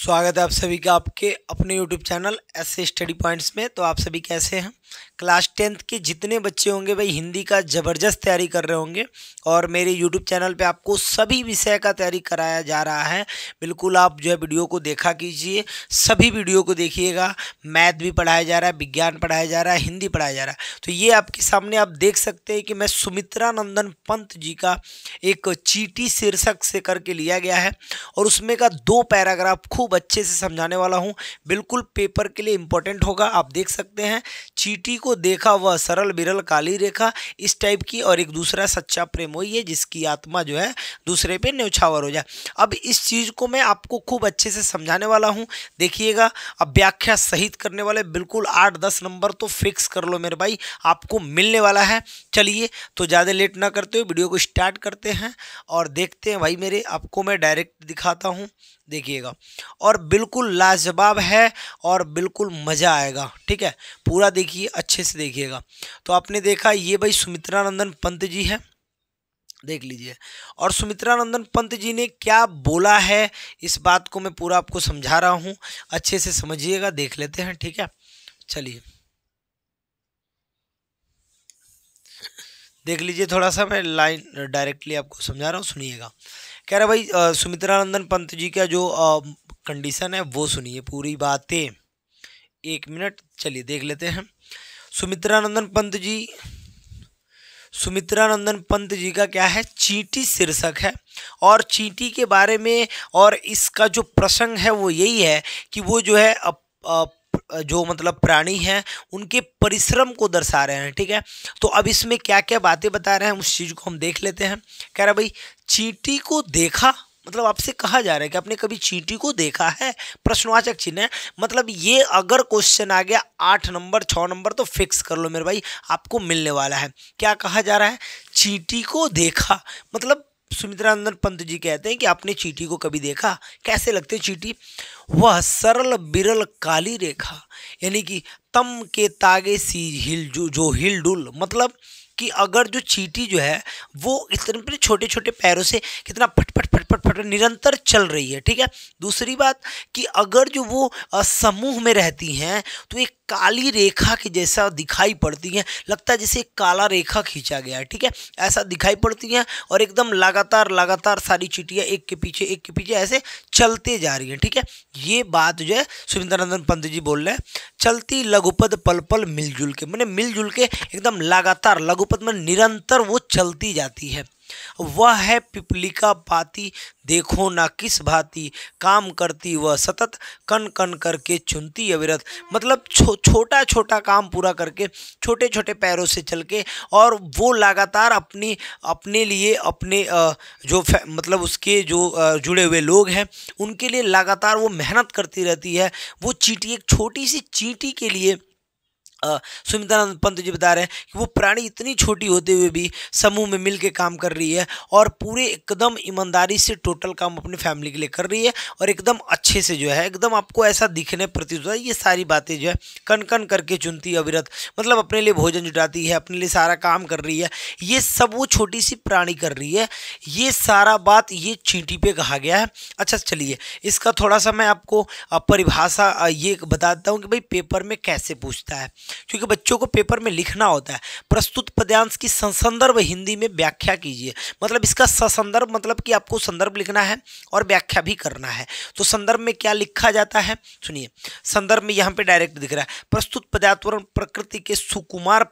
स्वागत है आप सभी का आपके अपने YouTube चैनल ऐसे स्टडी पॉइंट्स में। तो आप सभी कैसे हैं? क्लास 10th के जितने बच्चे होंगे भाई हिंदी का ज़बरदस्त तैयारी कर रहे होंगे और मेरे YouTube चैनल पे आपको सभी विषय का तैयारी कराया जा रहा है। बिल्कुल आप जो है वीडियो को देखा कीजिए, सभी वीडियो को देखिएगा। मैथ भी पढ़ाया जा रहा है, विज्ञान पढ़ाया जा रहा है, हिंदी पढ़ाया जा रहा है। तो ये आपके सामने आप देख सकते हैं कि मैं सुमित्रा नंदन पंत जी का एक चीटी शीर्षक से करके लिया गया है और उसमें का 2 पैराग्राफ खूब अच्छे से समझाने वाला हूँ। बिल्कुल पेपर के लिए इंपॉर्टेंट होगा। आप देख सकते हैं, चीटी को देखा वह सरल बिरल काली रेखा, इस टाइप की। और एक दूसरा सच्चा प्रेम वही है जिसकी आत्मा जो है दूसरे पे न्यौछावर हो जाए। अब इस चीज़ को मैं आपको खूब अच्छे से समझाने वाला हूँ, देखिएगा। अब व्याख्या सहित करने वाले बिल्कुल 8-10 नंबर तो फिक्स कर लो मेरे भाई, आपको मिलने वाला है। चलिए तो ज़्यादा लेट ना करते हुए वीडियो को स्टार्ट करते हैं और देखते हैं भाई मेरे। आपको मैं डायरेक्ट दिखाता हूँ, देखिएगा। और बिल्कुल लाजवाब है और बिल्कुल मज़ा आएगा, ठीक है। पूरा देखिए, अच्छे से देखिएगा। तो आपने देखा ये भाई सुमित्रा नंदन पंत जी है, देख लीजिए। और सुमित्रा नंदन पंत जी ने क्या बोला है इस बात को मैं पूरा आपको समझा रहा हूँ, अच्छे से समझिएगा। देख लेते हैं, ठीक है। चलिए देख लीजिए, थोड़ा सा मैं लाइन डायरेक्टली आपको समझा रहा हूँ, सुनिएगा। कह रहा भाई सुमित्रा नंदन पंत जी का जो कंडीशन है वो सुनिए, पूरी बातें। 1 मिनट, चलिए देख लेते हैं। सुमित्रा नंदन पंत जी का क्या है, चींटी शीर्षक है। और चींटी के बारे में और इसका जो प्रसंग है वो यही है कि वो जो है जो मतलब प्राणी हैं उनके परिश्रम को दर्शा रहे हैं, ठीक है। तो अब इसमें क्या क्या बातें बता रहे हैं उस चीज़ को हम देख लेते हैं। कह रहा भाई चींटी को देखा, मतलब आपसे कहा जा रहा है कि आपने कभी चींटी को देखा है, प्रश्नवाचक चिन्ह है। मतलब ये अगर क्वेश्चन आ गया 8 नंबर 6 नंबर तो फिक्स कर लो मेरे भाई, आपको मिलने वाला है। क्या कहा जा रहा है, चींटी को देखा। मतलब सुमित्रा नंदन पंत जी कहते हैं कि आपने चींटी को कभी देखा, कैसे लगते चींटी, वह सरल बिरल काली रेखा, यानी कि तम के तागे सी हिल जो हिलडुल। मतलब कि अगर जो चींटी जो है वो इतने छोटे छोटे पैरों से कितना फट फट फट फट फट निरंतर चल रही है, ठीक है। दूसरी बात कि अगर जो वो समूह में रहती हैं तो एक काली रेखा के जैसा दिखाई पड़ती हैं, लगता है जैसे एक काला रेखा खींचा गया है, ठीक है, ऐसा दिखाई पड़ती हैं। और एकदम लगातार लगातार सारी चींटियाँ एक के पीछे ऐसे चलते जा रही हैं, ठीक है। ये बात जो है सुमित्रा नंदन पंत जी बोल रहे हैं। चलती लघुपद पल पल मिलजुल के, मैंने मिलजुल के एकदम लगातार, लघुपद में निरंतर वो चलती जाती है। वह है पिपलिका पाती, देखो ना किस भांति काम करती वह सतत, कन कन करके चुनती अविरत। मतलब छोटा छोटा काम पूरा करके, छोटे छोटे पैरों से चल के, और वो लगातार अपने लिए अपने जो मतलब उसके जो जुड़े हुए लोग हैं उनके लिए लगातार वो मेहनत करती रहती है। वो चींटी, एक छोटी सी चींटी के लिए सुमित्रा नंदन पंत जी बता रहे हैं कि वो प्राणी इतनी छोटी होते हुए भी समूह में मिल के काम कर रही है और पूरे एकदम ईमानदारी से टोटल काम अपनी फैमिली के लिए कर रही है और एकदम अच्छे से जो है एकदम आपको ऐसा दिखने प्रतीत होता है। ये सारी बातें जो है कन कन करके चुनती अविरत, मतलब अपने लिए भोजन जुटाती है, अपने लिए सारा काम कर रही है। ये सब वो छोटी सी प्राणी कर रही है। ये सारा बात ये चींटी पे कहा गया है। अच्छा चलिए, इसका थोड़ा सा मैं आपको परिभाषा ये बताता हूँ कि भाई पेपर में कैसे पूछता है, क्योंकि बच्चों को पेपर में लिखना होता है। प्रस्तुत पद्यांश की संदर्भ हिंदी में व्याख्या कीजिए। मतलब इसका ससंदर्भ, मतलब कि आपको संदर्भ लिखना है और व्याख्या भी करना है। तो संदर्भ में क्या लिखा जाता है सुनिए। संदर्भ में यहाँ पे डायरेक्ट दिख रहा है, प्रस्तुत पद्यात्वरण प्रकृति के सुकुमार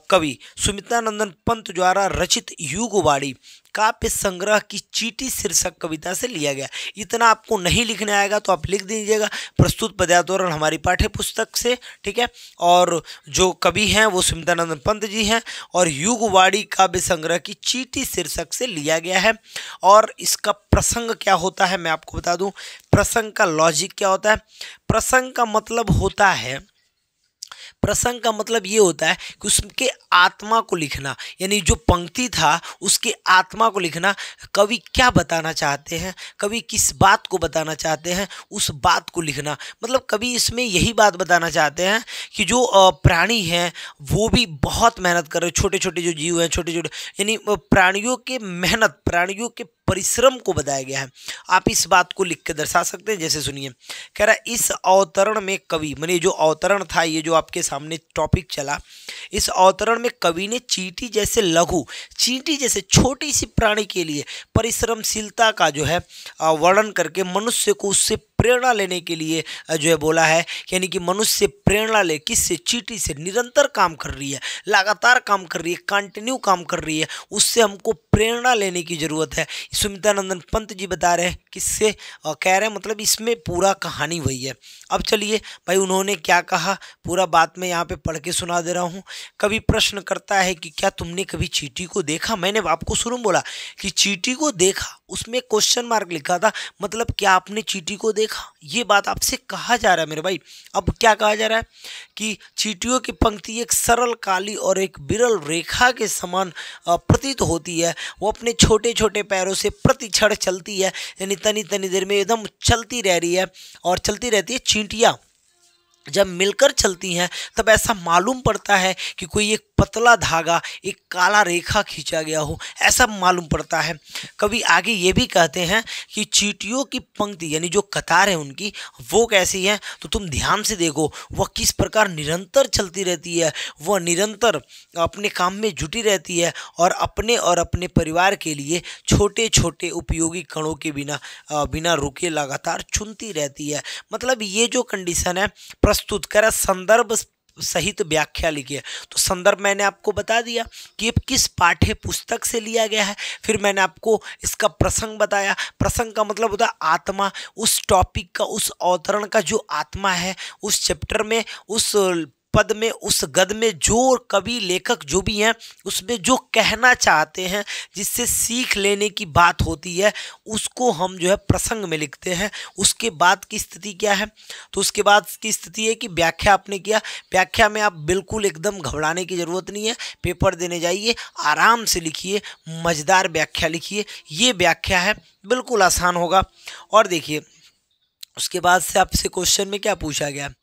कवि सुमित्रा नंदन पंत द्वारा रचित युगवाणी काव्य संग्रह की चींटी शीर्षक कविता से लिया गया। इतना आपको नहीं लिखने आएगा तो आप लिख दीजिएगा प्रस्तुत पद्यात्वरण हमारी पाठ्य पुस्तक से, ठीक है। और जो कवि हैं वो सुमित्रा नंदन पंत जी हैं और युगवाणी काव्य संग्रह की चींटी शीर्षक से लिया गया है। और इसका प्रसंग क्या होता है मैं आपको बता दूं। प्रसंग का लॉजिक क्या होता है, प्रसंग का मतलब होता है, प्रसंग का मतलब ये होता है कि उसके आत्मा को लिखना, यानी जो पंक्ति था उसके आत्मा को लिखना। कवि क्या बताना चाहते हैं, कवि किस बात को बताना चाहते हैं, उस बात को लिखना। मतलब कवि इसमें यही बात बताना चाहते हैं कि जो प्राणी हैं वो भी बहुत मेहनत कर रहे हैं, छोटे छोटे जो जीव हैं, छोटे छोटे, यानी प्राणियों के मेहनत, प्राणियों के परिश्रम को बताया गया है। आप इस बात को लिख के दर्शा सकते हैं। जैसे सुनिए, कह रहा है इस अवतरण में कवि, माने जो अवतरण था, ये जो आपके सामने टॉपिक चला, इस अवतरण में कवि ने चींटी जैसे लघु, चींटी जैसे छोटी सी प्राणी के लिए परिश्रमशीलता का जो है वर्णन करके मनुष्य को उससे प्रेरणा लेने के लिए जो है बोला है। यानी कि मनुष्य प्रेरणा ले, किससे, चींटी से। निरंतर काम कर रही है, लगातार काम कर रही है, कंटिन्यू काम कर रही है, उससे हमको प्रेरणा लेने की ज़रूरत है। सुमित्रानंदन पंत जी बता रहे हैं किससे, कह रहे हैं, मतलब इसमें पूरा कहानी वही है। अब चलिए भाई उन्होंने क्या कहा, पूरा बात मैं यहाँ पे पढ़ के सुना दे रहा हूँ। कभी प्रश्न करता है कि क्या तुमने कभी चींटी को देखा। मैंने आपको शुरू में बोला कि चींटी को देखा, उसमें क्वेश्चन मार्क लिखा था, मतलब क्या आपने चींटी को देखा, ये बात आपसे कहा जा रहा है मेरे भाई। अब क्या कहा जा रहा है कि चींटियों की पंक्ति एक सरल काली और एक विरल रेखा के समान प्रतीत होती है। वो अपने छोटे छोटे पैरों से प्रति क्षण चलती है, यानी तनी तनी देर में एकदम चलती रह रही है, और चलती रहती है। चींटियाँ जब मिलकर चलती हैं तब ऐसा मालूम पड़ता है कि कोई एक पतला धागा, एक काला रेखा खींचा गया हो, ऐसा मालूम पड़ता है। कभी आगे ये भी कहते हैं कि चींटियों की पंक्ति, यानी जो कतार है उनकी, वो कैसी है, तो तुम ध्यान से देखो, वह किस प्रकार निरंतर चलती रहती है। वह निरंतर अपने काम में जुटी रहती है और अपने परिवार के लिए छोटे छोटे उपयोगी कणों के बिना रुके लगातार चुनती रहती है। मतलब ये जो कंडीशन है प्रस्तुत कर, संदर्भ सहित व्याख्या लिखिए। तो संदर्भ मैंने आपको बता दिया कि ये किस पाठ्य पुस्तक से लिया गया है। फिर मैंने आपको इसका प्रसंग बताया। प्रसंग का मतलब होता है आत्मा, उस टॉपिक का, उस अवतरण का जो आत्मा है, उस चैप्टर में, उस पद में, उस गद में जो कवि लेखक जो भी हैं उसमें जो कहना चाहते हैं, जिससे सीख लेने की बात होती है, उसको हम जो है प्रसंग में लिखते हैं। उसके बाद की स्थिति क्या है, तो उसके बाद की स्थिति है कि व्याख्या आपने किया। व्याख्या में आप बिल्कुल एकदम घबराने की ज़रूरत नहीं है। पेपर देने जाइए, आराम से लिखिए, मज़ेदार व्याख्या लिखिए। ये व्याख्या है, बिल्कुल आसान होगा। और देखिए उसके बाद से आपसे क्वेश्चन में क्या पूछा गया,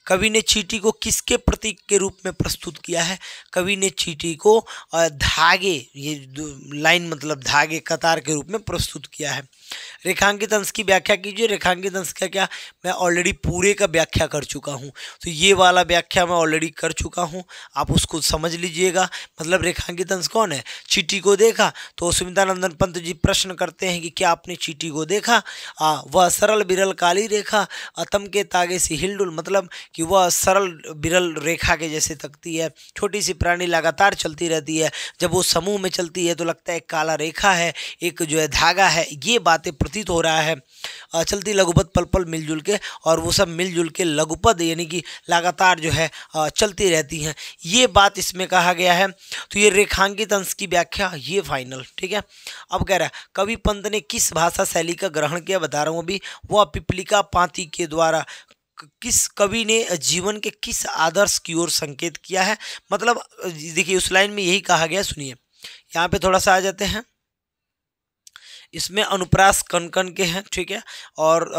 कवि ने चींटी को किसके प्रतीक के रूप में प्रस्तुत किया है। कवि ने चींटी को धागे, ये लाइन मतलब धागे, कतार के रूप में प्रस्तुत किया है। रेखांकित अंश की व्याख्या कीजिए। रेखांकित अंश का क्या, मैं ऑलरेडी पूरे का व्याख्या कर चुका हूँ, तो ये वाला व्याख्या मैं ऑलरेडी कर चुका हूँ, आप उसको समझ लीजिएगा। मतलब रेखांकित अंश कौन है, चींटी को देखा। तो सुमित्रानंदन पंत जी प्रश्न करते हैं कि क्या आपने चींटी को देखा। वह सरल विरल काली रेखा अतम के तागे से हिलडुल, मतलब कि वह सरल विरल रेखा के जैसे तकती है। छोटी सी प्राणी लगातार चलती रहती है, जब वो समूह में चलती है तो लगता है एक काला रेखा है, एक जो है धागा है, ये बातें प्रतीत हो रहा है। चलती लघुपद पल पल मिलजुल के, और वो सब मिलजुल के लघुपद यानी कि लगातार जो है चलती रहती हैं, ये बात इसमें कहा गया है। तो ये रेखांकित अंश की व्याख्या, ये फाइनल, ठीक है। अब कह रहा है कवि पंत ने किस भाषा शैली का ग्रहण किया, बता रहा हूँ अभी। वह पिपलिका पाती के द्वारा किस कवि ने जीवन के किस आदर्श की ओर संकेत किया है। मतलब देखिए उस लाइन में यही कहा गया, सुनिए यहाँ पे थोड़ा सा आ जाते हैं। इसमें अनुप्रास कण कण के हैं, ठीक है, और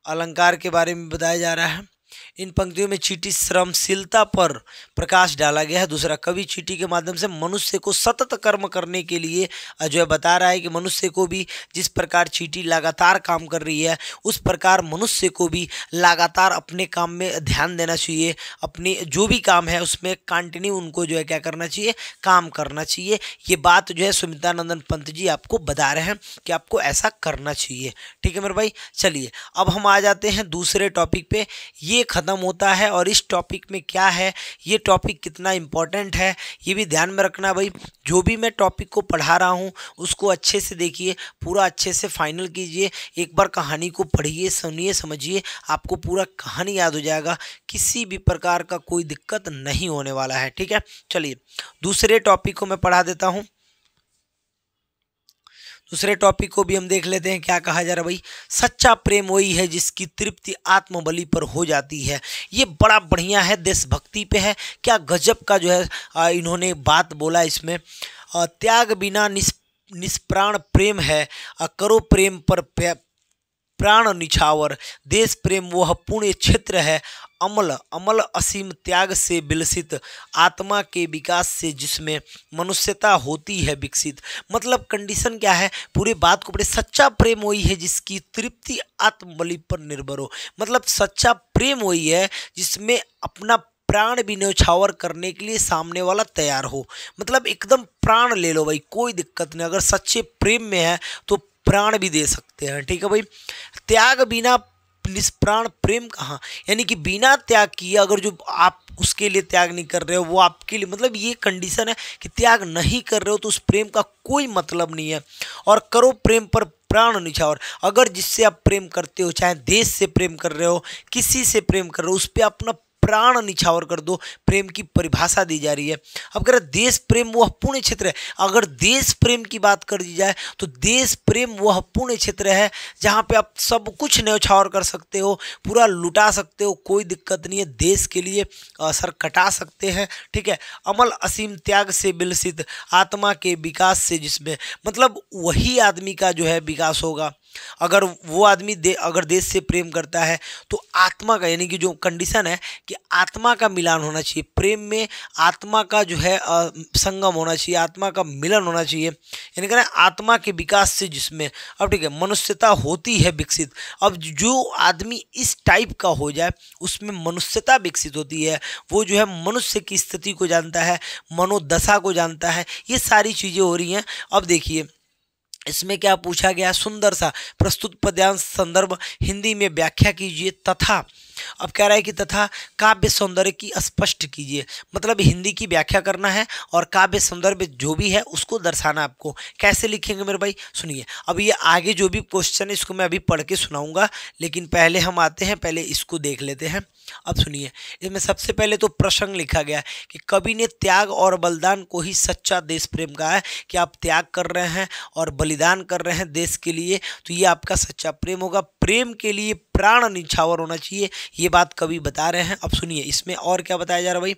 अलंकार के बारे में बताया जा रहा है। इन पंक्तियों में चींटी श्रमशीलता पर प्रकाश डाला गया है। दूसरा, कवि चींटी के माध्यम से मनुष्य को सतत कर्म करने के लिए जो है बता रहा है कि मनुष्य को भी जिस प्रकार चींटी लगातार काम कर रही है, उस प्रकार मनुष्य को भी लगातार अपने काम में ध्यान देना चाहिए। अपने जो भी काम है उसमें कंटिन्यू उनको जो है क्या करना चाहिए, काम करना चाहिए। ये बात जो है सुमित्रानंदन पंत जी आपको बता रहे हैं कि आपको ऐसा करना चाहिए, ठीक है मेरे भाई। चलिए अब हम आ जाते हैं दूसरे टॉपिक पे। ये ख़त्म होता है, और इस टॉपिक में क्या है, ये टॉपिक कितना इम्पोर्टेंट है, ये भी ध्यान में रखना भाई। जो भी मैं टॉपिक को पढ़ा रहा हूँ उसको अच्छे से देखिए, पूरा अच्छे से फाइनल कीजिए। एक बार कहानी को पढ़िए, सुनिए, समझिए, आपको पूरा कहानी याद हो जाएगा। किसी भी प्रकार का कोई दिक्कत नहीं होने वाला है, ठीक है। चलिए दूसरे टॉपिक को मैं पढ़ा देता हूँ। दूसरे टॉपिक को भी हम देख लेते हैं। क्या कहा जा रहा है भाई, सच्चा प्रेम वही है जिसकी तृप्ति आत्मबलि पर हो जाती है। ये बड़ा बढ़िया है, देशभक्ति पे है, क्या गजब का जो है इन्होंने बात बोला इसमें। त्याग बिना निष्प्राण प्रेम है, करो प्रेम पर प्राण निछावर, देश प्रेम वह पुण्य क्षेत्र है, अमल अमल असीम त्याग से विलसित, आत्मा के विकास से जिसमें मनुष्यता होती है विकसित। मतलब कंडीशन क्या है, पूरी बात को पढ़े, सच्चा प्रेम वही है जिसकी तृप्ति आत्मबलि पर निर्भर हो। मतलब सच्चा प्रेम वही है जिसमें अपना प्राण भी न्यौछावर करने के लिए सामने वाला तैयार हो। मतलब एकदम प्राण ले लो भाई, कोई दिक्कत नहीं, अगर सच्चे प्रेम में है तो प्राण भी दे सकते हैं, ठीक है भाई। त्याग बिना निष्प्राण प्रेम कहाँ, यानी कि बिना त्याग किए अगर जो आप उसके लिए त्याग नहीं कर रहे हो वो आपके लिए, मतलब ये कंडीशन है कि त्याग नहीं कर रहे हो तो उस प्रेम का कोई मतलब नहीं है। और करो प्रेम पर प्राण निछावर, अगर जिससे आप प्रेम करते हो, चाहे देश से प्रेम कर रहे हो, किसी से प्रेम कर रहे हो, उस पर अपना प्राण निछावर कर दो। प्रेम की परिभाषा दी जा रही है। अब कह रहे देश प्रेम वह पुण्य क्षेत्र है, अगर देश प्रेम की बात कर दी जाए तो देश प्रेम वह पुण्य क्षेत्र है जहाँ पे आप सब कुछ न्यौछावर कर सकते हो, पूरा लुटा सकते हो, कोई दिक्कत नहीं है, देश के लिए सर कटा सकते हैं, ठीक है। अमल असीम त्याग से विलसित, आत्मा के विकास से जिसमें, मतलब वही आदमी का जो है विकास होगा अगर वो आदमी अगर देश से प्रेम करता है तो आत्मा का, यानी कि जो कंडीशन है कि आत्मा का मिलान होना चाहिए, प्रेम में आत्मा का जो है संगम होना चाहिए, आत्मा का मिलन होना चाहिए, यानी कि आत्मा के विकास से जिसमें, अब ठीक है, मनुष्यता होती है विकसित। अब जो आदमी इस टाइप का हो जाए उसमें मनुष्यता विकसित होती है, वो जो है मनुष्य की स्थिति को जानता है, मनोदशा को जानता है, ये सारी चीज़ें हो रही हैं। अब देखिए इसमें क्या पूछा गया, सुंदर सा प्रस्तुत पद्यांश संदर्भ हिंदी में व्याख्या कीजिए तथा, अब कह रहा है कि तथा काव्य सौंदर्य की स्पष्ट कीजिए। मतलब हिंदी की व्याख्या करना है और काव्य सौंदर्य जो भी है उसको दर्शाना आपको। कैसे लिखेंगे मेरे भाई, सुनिए। अब ये आगे जो भी क्वेश्चन है इसको मैं अभी पढ़ के सुनाऊंगा, लेकिन पहले हम आते हैं, पहले इसको देख लेते हैं। अब सुनिए, इसमें सबसे पहले तो प्रसंग लिखा गया है कि कवि ने त्याग और बलिदान को ही सच्चा देश प्रेम कहा है, कि आप त्याग कर रहे हैं और बलिदान कर रहे हैं देश के लिए, तो ये आपका सच्चा प्रेम होगा। प्रेम के लिए प्राण निछावर होना चाहिए, ये बात कवि बता रहे हैं। अब सुनिए इसमें और क्या बताया जा रहा है भाई,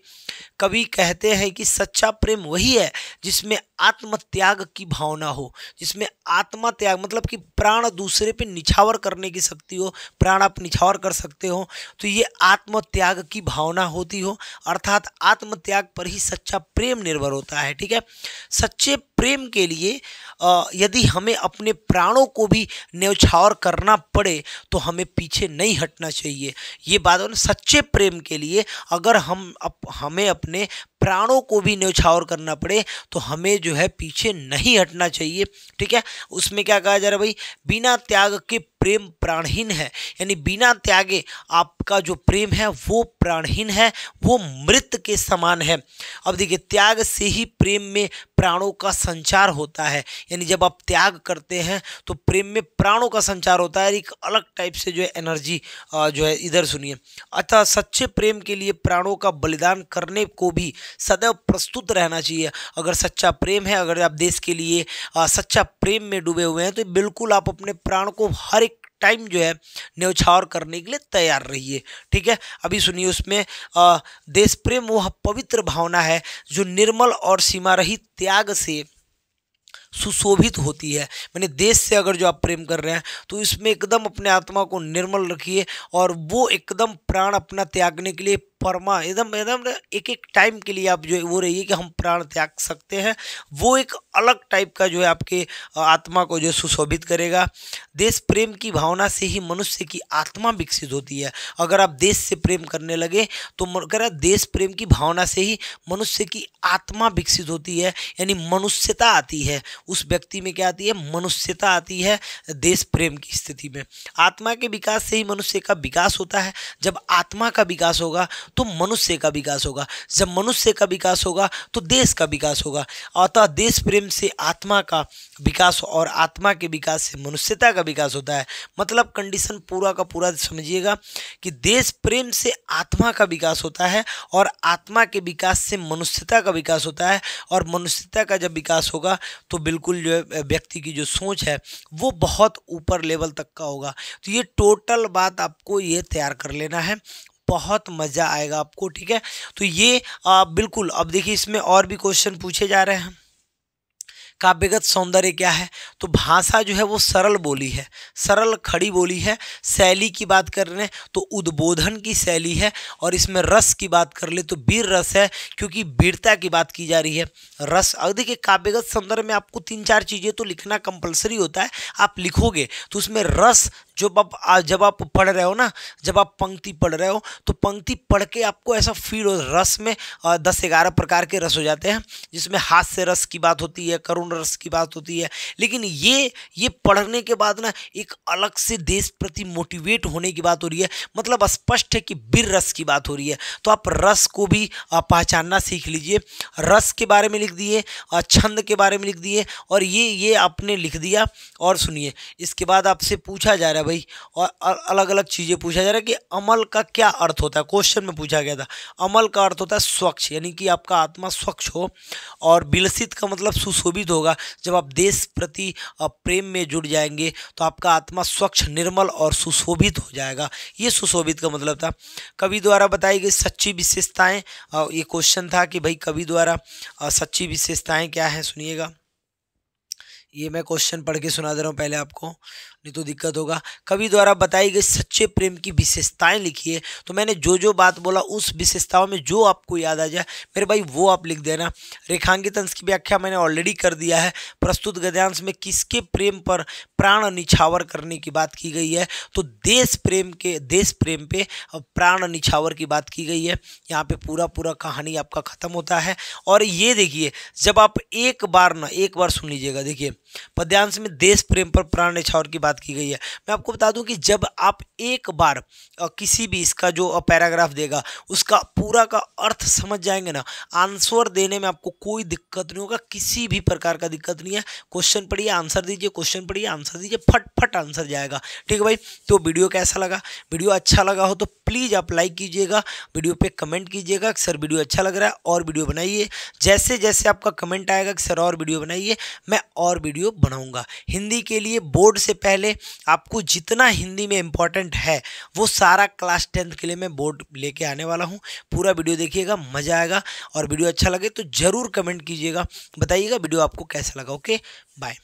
कवि कहते हैं कि सच्चा प्रेम वही है जिसमें आत्म त्याग की भावना हो, जिसमें आत्मा त्याग मतलब कि प्राण दूसरे पे निछावर करने की शक्ति हो, प्राण आप निछावर कर सकते हो, तो ये आत्म त्याग की भावना होती हो, अर्थात आत्म त्याग पर ही सच्चा प्रेम निर्भर होता है, ठीक है। सच्चे प्रेम के लिए यदि हमें अपने प्राणों को भी न्यौछावर करना पड़े तो हमें पीछे नहीं हटना चाहिए। ये बात है, सच्चे प्रेम के लिए अगर हमें अपने प्राणों को भी न्यौछावर करना पड़े तो हमें जो है पीछे नहीं हटना चाहिए, ठीक है। उसमें क्या कहा जा रहा है भाई, बिना त्याग के प्रेम प्राणहीन है, यानी बिना त्यागे आपका जो प्रेम है वो प्राणहीन है, वो मृत के समान है। अब देखिए त्याग से ही प्रेम में प्राणों का संचार होता है, यानी जब आप त्याग करते हैं तो प्रेम में प्राणों का संचार होता है, एक अलग टाइप से जो है एनर्जी जो है, इधर सुनिए। अतः सच्चे प्रेम के लिए प्राणों का बलिदान करने को भी सदैव प्रस्तुत रहना चाहिए। अगर सच्चा प्रेम है, अगर आप देश के लिए सच्चा प्रेम में डूबे हुए हैं तो बिल्कुल आप अपने प्राण को हर एक टाइम जो है न्यौछावर करने के लिए तैयार रहिए, ठीक है। अभी सुनिए उसमें देश प्रेम वह पवित्र भावना है जो निर्मल और सीमा रहित त्याग से सुशोभित होती है। मैंने देश से अगर जो आप प्रेम कर रहे हैं तो इसमें एकदम अपने आत्मा को निर्मल रखिए और वो एकदम प्राण अपना त्यागने के लिए परमा एकदम एकदम एक एक टाइम के लिए आप जो है वो रहिए कि हम प्राण त्याग सकते हैं, वो एक अलग टाइप का जो है आपके आत्मा को जो सुशोभित करेगा। देश प्रेम की भावना से ही मनुष्य की आत्मा विकसित होती है। अगर आप देश से प्रेम करने लगे तो कह देश प्रेम की भावना से ही मनुष्य की आत्मा विकसित होती है, यानी मनुष्यता आती है उस व्यक्ति में। क्या आती है, मनुष्यता आती है देश प्रेम की स्थिति में। आत्मा के विकास से ही मनुष्य का विकास होता है। जब आत्मा का विकास होगा तो मनुष्य का विकास होगा। जब मनुष्य का विकास होगा तो देश का विकास होगा। अतः देश प्रेम से आत्मा का विकास और आत्मा के विकास से मनुष्यता का विकास होता है। मतलब कंडीशन पूरा का पूरा समझिएगा कि देश प्रेम से आत्मा का विकास होता है और आत्मा के विकास से मनुष्यता का विकास होता है। और मनुष्यता का जब विकास होगा तो बिल्कुल जो व्यक्ति की जो सोच है वो बहुत ऊपर लेवल तक का होगा। तो ये टोटल बात आपको ये तैयार कर लेना है, बहुत मज़ा आएगा आपको। ठीक है, तो ये बिल्कुल। अब देखिए इसमें और भी क्वेश्चन पूछे जा रहे हैं। काव्यगत सौंदर्य क्या है? तो भाषा जो है वो सरल बोली है, सरल खड़ी बोली है। शैली की बात कर रहे हैं तो उद्बोधन की शैली है। और इसमें रस की बात कर ले तो वीर रस है, क्योंकि वीरता की बात की जा रही है। रस, अब देखिए काव्यगत सौंदर्य में आपको 3-4 चीज़ें तो लिखना कंपलसरी होता है। आप लिखोगे तो उसमें रस, जब आप पढ़ रहे हो ना, जब आप पंक्ति पढ़ रहे हो तो पंक्ति पढ़ के आपको ऐसा फील हो। रस में 10-11 प्रकार के रस हो जाते हैं, जिसमें हास्य रस की बात होती है, करुण रस की बात होती है। लेकिन ये पढ़ने के बाद ना एक अलग से देश प्रति मोटिवेट होने की बात हो रही है। मतलब स्पष्ट है कि वीर रस की बात हो रही है। तो आप रस को भी पहचानना सीख लीजिए। रस के बारे में लिख दिए, छंद के बारे में लिख दिए, और ये आपने लिख दिया। और सुनिए, इसके बाद आपसे पूछा जा रहा है भाई, और अलग अलग चीज़ें पूछा जा रहा है कि अमल का क्या अर्थ होता है। क्वेश्चन में पूछा गया था, अमल का अर्थ होता है स्वच्छ, यानी कि आपका आत्मा स्वच्छ हो। और विलसित का मतलब सुशोभित होगा। जब आप देश प्रति प्रेम में जुड़ जाएंगे तो आपका आत्मा स्वच्छ, निर्मल और सुशोभित हो जाएगा। ये सुशोभित का मतलब था। कवि द्वारा बताई गई सच्ची विशेषताएं, ये क्वेश्चन था कि भाई कवि द्वारा सच्ची विशेषताएं क्या है। सुनिएगा, ये मैं क्वेश्चन पढ़ के सुना दे रहा हूँ पहले आपको, नहीं तो दिक्कत होगा। कवि द्वारा बताई गई सच्चे प्रेम की विशेषताएं लिखिए। तो मैंने जो बात बोला उस विशेषताओं में जो आपको याद आ जाए मेरे भाई वो आप लिख देना। रेखांकित अंश की व्याख्या मैंने ऑलरेडी कर दिया है। प्रस्तुत गद्यांश में किसके प्रेम पर प्राण निछावर करने की बात की गई है? तो देश प्रेम पे प्राण निछावर की बात की गई है। यहाँ पे पूरा कहानी आपका खत्म होता है। और ये देखिए, जब आप एक बार सुन लीजिएगा। देखिए पद्यांश में देश प्रेम पर प्राण निछावर की बात की गई है। मैं आपको बता दूं कि जब आप एक बार किसी भी इसका जो पैराग्राफ देगा उसका पूरा का अर्थ समझ जाएंगे ना, आंसर देने में आपको कोई दिक्कत नहीं होगा, किसी भी प्रकार का दिक्कत नहीं है। क्वेश्चन पढ़िए, आंसर दीजिए, क्वेश्चन पढ़िए, आंसर दीजिए, फट आंसर जाएगा। ठीक है भाई, तो वीडियो कैसा लगा? वीडियो अच्छा लगा हो तो प्लीज़ आप लाइक कीजिएगा, वीडियो पे कमेंट कीजिएगा कि सर वीडियो अच्छा लग रहा है और वीडियो बनाइए। जैसे जैसे आपका कमेंट आएगा कि सर और वीडियो बनाइए, मैं और वीडियो बनाऊंगा। हिंदी के लिए बोर्ड से पहले आपको जितना हिंदी में इंपॉर्टेंट है वो सारा क्लास 10th के लिए मैं बोर्ड लेके आने वाला हूं। पूरा वीडियो देखिएगा, मज़ा आएगा। और वीडियो अच्छा लगे तो ज़रूर कमेंट कीजिएगा, बताइएगा वीडियो आपको कैसा लगा। Okay, bye.